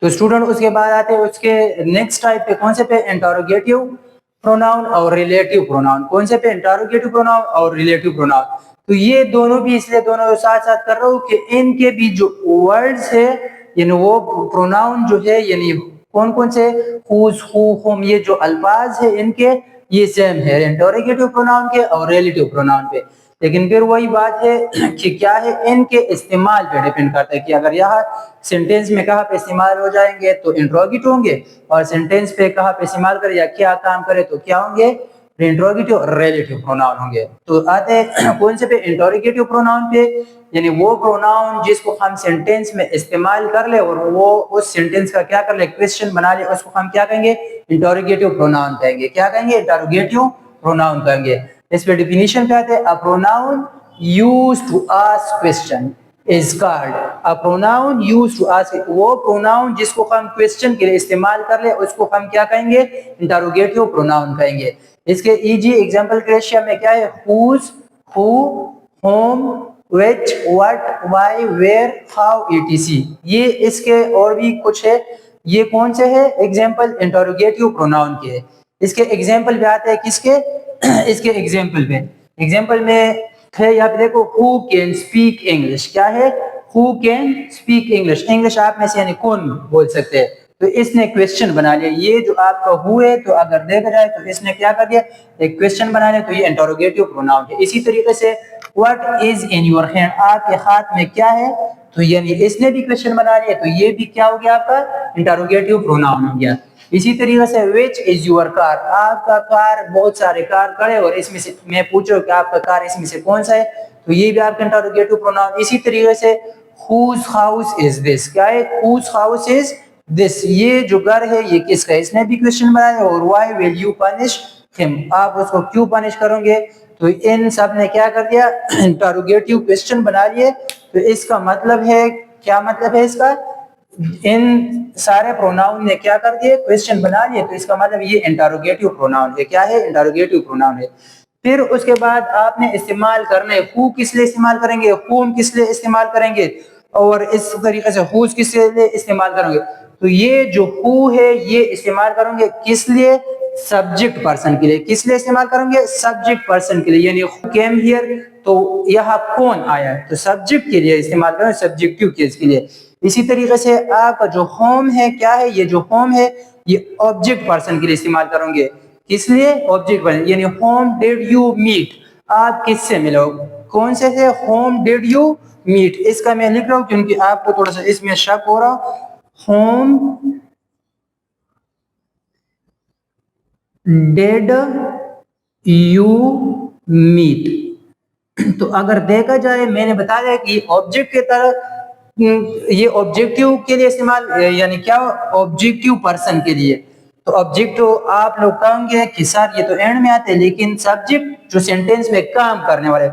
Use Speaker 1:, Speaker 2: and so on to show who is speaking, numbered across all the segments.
Speaker 1: तो स्टूडेंट उसके बाद आते हैं उसके नेक्स्ट टाइप पे, कौन से पे, इंटरोगेटिव प्रोनाउन और रिलेटिव प्रोनाउन। कौन से पे, इंटरोगेटिव प्रोनाउन और रिलेटिव प्रोनाउन। तो ये दोनों भी इसलिए दोनों साथ साथ कर रहा हूँ कि इनके भी जो वर्ड्स है यानी वो प्रोनाउन जो है यानी कौन कौन से, हुज, हु, हुम, ये जो अल्फाज है इनके ये सेम है इंटरोगेटिव प्रोनाउन के और रिलेटिव प्रोनाउन पे। लेकिन फिर वही बात है कि क्या है, इनके इस्तेमाल पे डिपेंड करता है कि अगर यहाँ सेंटेंस में कहाँ पे इस्तेमाल हो जाएंगे तो इंट्रोगेटिव होंगे, और सेंटेंस पे कहाँ पे इस्तेमाल करे या क्या काम करे तो क्या होंगे, इंट्रोगेटिव और रिलेटिव प्रोनाउन होंगे। तो आते हैं कौन से पे, इंट्रोगेटिव प्रोनाउन पे, यानी वो प्रोनाउन जिसको हम सेंटेंस में इस्तेमाल कर ले और वो उस सेंटेंस का क्या कर ले, क्वेश्चन बना ले, उसको हम क्या कहेंगे, इंट्रोगेटिव प्रोनाउन कहेंगे। क्या कहेंगे, इंट्रोगेटिव प्रोनाउन कहेंगे। इस पे डिफिनीशन पे आते हैं, a pronoun used to ask question is called, a pronoun used to ask, वो प्रोनाउन जिसको हम क्वेश्चन के लिए इस्तेमाल कर ले उसको हम क्या कहेंगे, इंट्रोगेटिव प्रोनाउन कहेंगे। इसके इजी एग्जांपल क्रेशिया में क्या है, whose, who, whom, which, what, why, where, how, etc। ये इसके और भी कुछ है, ये कौन से है एग्जांपल, इंट्रोगेटिव प्रोनाउन के। इसके एग्जांपल पे आते हैं किसके इसके एग्जांपल पे, एग्जांपल में है यहाँ पे देखो, हु कैन स्पीक इंग्लिश। क्या है, who can speak English, English आप में से यानी कौन बोल सकते हैं। तो इसने क्वेश्चन बना लिया, ये जो आपका हु है तो अगर देखा जाए तो इसने क्या कर दिया, एक क्वेश्चन बना लिया, तो ये इंट्रोगेटिव प्रोनाउन है। इसी तरीके से what is in your hand, आपके हाथ में क्या है, तो यानी इसने भी क्वेश्चन बना लिया, तो ये भी क्या हो गया, आपका इंट्रोगेटिव प्रोनाउन हो गया। इसी तरीके से व्हिच इज योर कार, आपका कार, बहुत सारे कार खड़े और इसमें से मैं पूछो कि आपका कार इसमें से कौन सा है, तो ये भी आपका इंट्रोगेटिव प्रोनाउन। इसी तरीके से whose house is this, क्या है, whose house is this, ये जो घर है ये किसका है, इसने भी क्वेश्चन बनाया। और why will you punish him, आप उसको क्यों पनिश करोगे, तो इन सब ने क्या कर दिया, इंट्रोगेटिव क्वेश्चन बना लिए। तो इसका मतलब है, क्या मतलब है इसका, इन सारे प्रोनाउन ने क्या कर दिए, क्वेश्चन बना लिए, तो इसका मतलब ये इंट्रोगेटिव प्रोनाउन है। क्या है, इंट्रोगेटिव प्रोनाउन है। फिर उसके बाद आपने इस्तेमाल करना है, हु किस लिए इस्तेमाल करेंगे, हुम किस लिए इस्तेमाल करेंगे, और इस तरीके से हुज किस लिए इस्तेमाल करेंगे। तो ये जो हु है ये इस्तेमाल करेंगे किस लिए, सब्जेक्ट पर्सन के लिए। किस लिए इस्तेमाल करेंगे, सब्जेक्ट पर्सन के लिए, यानी हु केम हियर, तो यहाँ कौन आया, तो सब्जेक्ट के लिए इस्तेमाल करेंगे, सब्जेक्टिव केस के लिए। इसी तरीके से आपका जो होम है, क्या है, ये जो होम है ये ऑब्जेक्ट पर्सन के लिए इस्तेमाल करेंगे। किस लिए, ऑब्जेक्ट पर्सन, यानी होम डिड यू मीट, आप किससे मिलो, कौन से थे, होम डिड यू मीट। इसका मैं लिख रहा हूँ क्योंकि आपको थोड़ा सा इसमें शक हो रहा, होम डिड यू मीट। तो अगर देखा जाए, मैंने बताया कि ऑब्जेक्ट की तरह ये ऑब्जेक्टिव के लिए इस्तेमाल, यानी क्या, ऑब्जेक्टिव पर्सन के लिए। तो ऑब्जेक्टिव आप लोग कहेंगे कि सर ये तो एंड में आते हैं, लेकिन सब्जेक्ट जो सेंटेंस में काम करने वाले,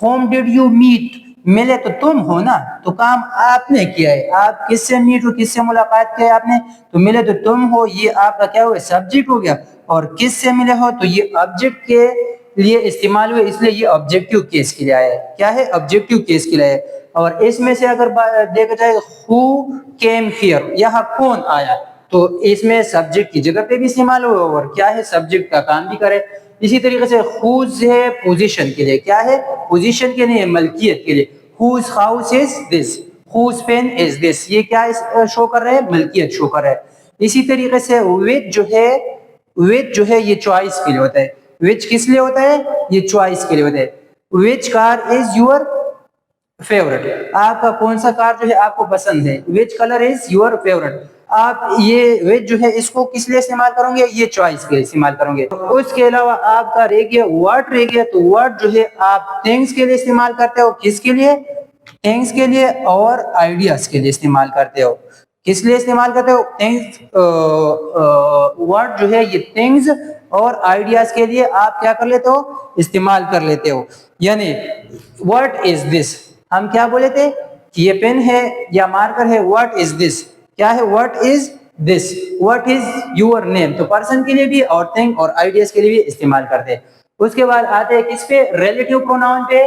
Speaker 1: होम डिड यू मीट, मिले तो तुम हो ना, तो काम आपने किया है, आप किससे मीट हो, किससे मुलाकात किया है आपने, तो मिले तो तुम हो, ये आपका क्या हुआ, सब्जेक्ट हो गया। और किससे मिले हो, तो ये ऑब्जेक्ट के लिए इस्तेमाल हुए, इसलिए ये ऑब्जेक्टिव केस के लिए आया है। क्या है, ऑब्जेक्टिव केस के लिए है। और इसमें से अगर देखा जाए, हु केम हियर, यहाँ कौन आया, तो इसमें सब्जेक्ट की जगह पे भी इस्तेमाल हो और क्या है, सब्जेक्ट का काम भी करे। इसी तरीके से हुज है पोजीशन के लिए, क्या है, पोजीशन के लिए, मलकियत के लिए, whose house is this, whose pen is this, ये क्या शो कर रहे हैं, मलकियत शो कर रहा है। इसी तरीके से विच जो है ये चॉइस के लिए होता है। विच किस लिए होता है, ये चॉइस के लिए होता है। Which car is your favourite, आपका कौन सा कार जो है आपको पसंद है। Which colour is your favourite, आप ये विच जो है इसको किस लिए इस्तेमाल करोगे, ये चॉइस के लिए इस्तेमाल करोगे। उसके अलावा आपका रह गया व्हाट रह गया, तो व्हाट जो है आप थिंग्स के लिए इस्तेमाल करते हो, किसके लिए, थिंग्स के लिए और आइडियाज के लिए इस्तेमाल करते हो। किस लिए इस्तेमाल करते हो, थिंग्स, वर्ड जो है ये थिंग्स और आइडियाज के लिए आप क्या कर लेते हो, इस्तेमाल कर लेते हो। यानी व्हाट इज दिस, हम क्या बोले थे कि ये पेन है या मार्कर है, व्हाट इज दिस, क्या है, what is this, what is your name, तो पर्सन के लिए भी और थिंग और आइडियाज के लिए भी इस्तेमाल करते हैं। उसके बाद आते हैं किस पे, रिलेटिव प्रोनाउन पे।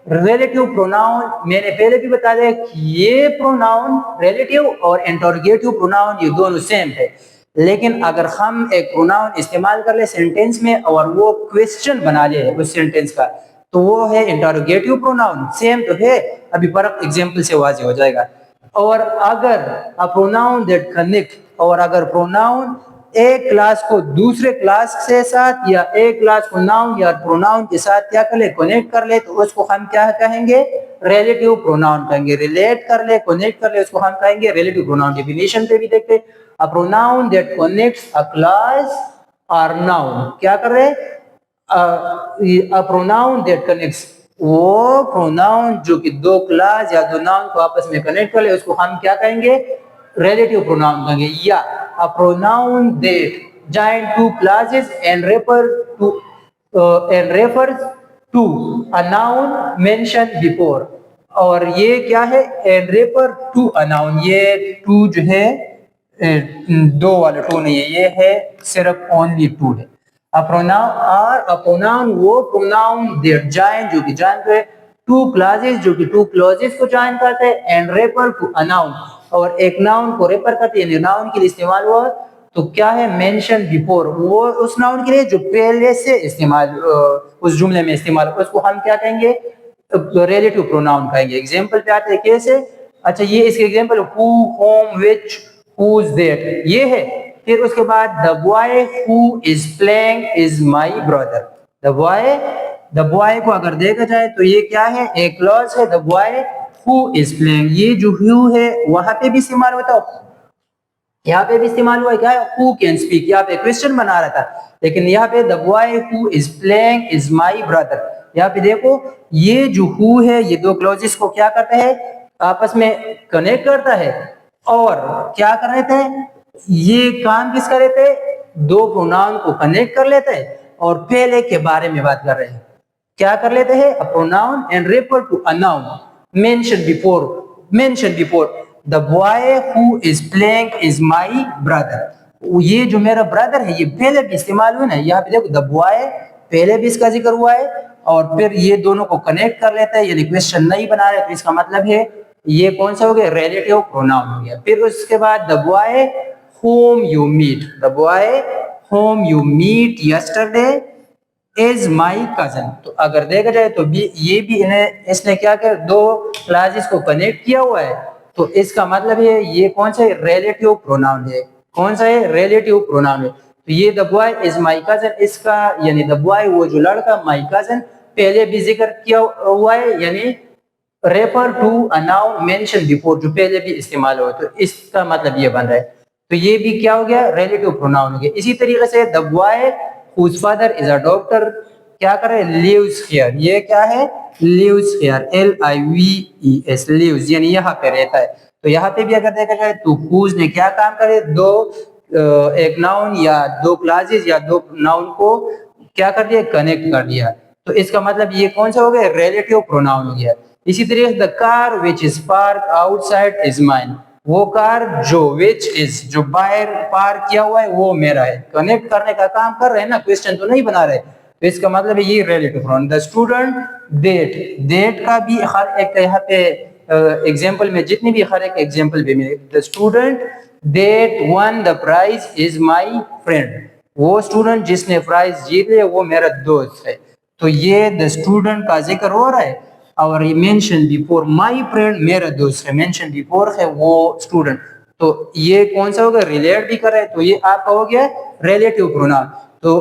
Speaker 1: रिलेटिव प्रोनाउन मैंने पहले भी बता दिया कि ये प्रोनाउन रिलेटिव और इंटरोगेटिव प्रोनाउन ये दोनों सेम है, लेकिन अगर हम एक प्रोनाउन इस्तेमाल कर ले सेंटेंस में और वो क्वेश्चन बना ले उस सेंटेंस का, तो वो है इंटरोगेटिव प्रोनाउन। सेम तो है, अभी फर्क एग्जांपल से वाज़ेह हो जाएगा। और अगर अ प्रोनाउन दैट कनेक्ट, और अगर प्रोनाउन एक क्लास को दूसरे क्लास के साथ या एक क्लास को नाउन या प्रोनाउन के साथ क्या कर ले, कनेक्ट कर ले, तो उसको हम क्या कहेंगे, रिलेटिव प्रोनाउन कहेंगे। रिलेट कर ले, कनेक्ट कर ले, उसको हम कहेंगे रिलेटिव प्रोनाउन। डेफिनेशन पे भी देखते, a pronoun that connects a class और नाउन, क्या कर रहे, अ प्रोनाउन दैट कनेक्ट्स, वो प्रोनाउन जो कि दो क्लास या दो नाउन को आपस में कनेक्ट कर ले, उसको हम क्या कहेंगे, रिलेटिव प्रोनाउन कहेंगे। या a pronoun that join two clauses and refers to a noun mentioned before। और ये क्या है, and refer to a noun, ये to जो है दो वाला टू नहीं है, ये है सिर्फ only टू है। a pronoun वो pronoun that join जो कि join है टू क्लासेस, जो कि टू क्लॉजेस को ज्वाइन करते हैं, and refer to a noun, और एक नाउन को रेफर करते हैं, नाउन के लिए इस्तेमाल हुआ, तो क्या है, मेंशन बिफोर, वो उस नाउन के लिए जो पहले से इस्तेमाल उस जुमले में इस्तेमाल, उसको हम क्या कहेंगे, रिलेटिव प्रोनाउन कहेंगे। एग्जांपल पे आते हैं कैसे, अच्छा ये इसके example who, whom, which, whose, that, ये है। फिर उसके बाद the boy who is playing is my brother. The boy को अगर देखा जाए तो ये क्या है, एक क्लॉज है, the boy who is playing. ये जो हु है वहां पे भी इस्तेमाल होता है, यहाँ पे भी इस्तेमाल हुआ है, क्या है, हु कैन स्पीक, यहाँ पे क्वेश्चन बना रहा था, लेकिन यहाँ पे the boy who is playing is my brother. यहाँ पे देखो ये जो हु है ये दो क्लॉजेस को क्या करता है, आपस में कनेक्ट करता है, और क्या कर रहे थे, ये काम किस कर रहे थे, दो प्रोनाउन को कनेक्ट कर लेते हैं और पहले के बारे में बात कर रहे हैं, क्या कर लेते हैं, a pronoun and refer to a noun mention before the boy who is playing is my brother. ये जो मेरा ब्रदर है ये पहले भी इस्तेमाल हुआ ना, यहाँ पे देखो द बॉय पहले भी इसका जिक्र हुआ है, और फिर ये दोनों को कनेक्ट कर लेता है, यानी क्वेश्चन नहीं बना रहे, तो इसका मतलब है ये कौन सा हो गया, रिलेटिव प्रोनाउन हो गया। फिर उसके बाद the boy whom you meet, the boy whom you meet yesterday is my cousin। तो अगर देखा जाए तो ये भी इसने क्या कर, दो क्लासेस को कनेक्ट किया हुआ है, तो इसका मतलब है ये कौन सा है, रिलेटिव प्रोनाउन है। कौन सा है, रिलेटिव प्रोनाउन है। तो ये the boy is my cousin, इसका यानी द बॉय वो जो लड़का, माय कजन पहले भी जिक्र किया हुआ है, यानी refer to a noun mention before, जो पहले भी इस्तेमाल हुआ, तो इसका मतलब ये बन रहा है। तो ये भी क्या हो गया, रिलेटिव प्रोनाउन हो गया। इसी तरीके से the boy whose father is a doctor, क्या करे, लिव्स हियर, ये क्या है, लिव्स हियर, LIVES, लिव्स यानी यहाँ पे रहता है। तो यहाँ पे भी अगर देखा जाए तो हुज ने क्या काम करे, दो एक नाउन या दो क्लासेस या दो नाउन को क्या कर दिया, कनेक्ट कर दिया, तो इसका मतलब ये कौन सा हो गया, रिलेटिव प्रोनाउन हो गया। इसी तरीके से the car which is park outside is mine, वो कार जो विच इज जो बाहर पार्क किया हुआ है वो मेरा है, कनेक्ट करने का काम कर रहे हैं ना, क्वेश्चन तो नहीं बना रहे, तो इसका मतलब है ये relative pronoun. The student that का भी हर एक यहाँ पे एग्जांपल में जितनी भी हर एक एग्जांपल पे मिले, the student that won the prize is my friend, वो स्टूडेंट जिसने प्राइज जीत लिया वो मेरा दोस्त है। तो ये द स्टूडेंट का जिक्र हो रहा है, और ये मेंशन बिफोर माय फ्रेंड मेरा दोस्त है, मेंशन बिफोर है वो स्टूडेंट, तो ये कौन सा हो गया, रिलेट भी कर रहा है, तो ये आपका हो गया रिलेटिव प्रोनाउन। तो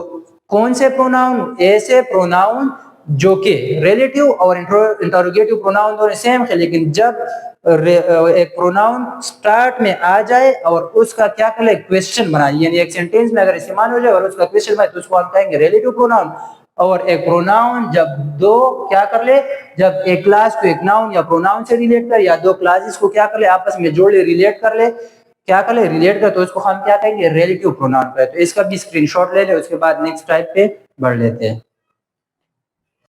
Speaker 1: कौन से प्रोनाउन, ऐसे प्रोनाउन जो कि रिलेटिव और इंटरोगेटिव प्रोनाउन दोनों सेम है, लेकिन जब एक प्रोनाउन स्टार्ट में आ जाए और उसका क्या करे, क्वेश्चन बनाए, यानी एक सेंटेंस में अगर इस्तेमाल हो जाए और उसका क्वेश्चन बनाए तो उसको हम कहेंगे रिलेटिव प्रोनाउन। और एक प्रोनाउन जब दो क्या कर ले, जब एक क्लास को एक नाउन या प्रोनाउन से रिलेट कर, या दो क्लासेस को क्या कर ले, आपस में जोड़ ले, रिलेट कर ले, क्या कर ले, रिलेट कर, तो उसको हम क्या कहेंगे, रिलेटिव प्रोनाउन कहें। तो इसका भी स्क्रीनशॉट ले ले, उसके बाद नेक्स्ट टाइप पे बढ़ लेते हैं।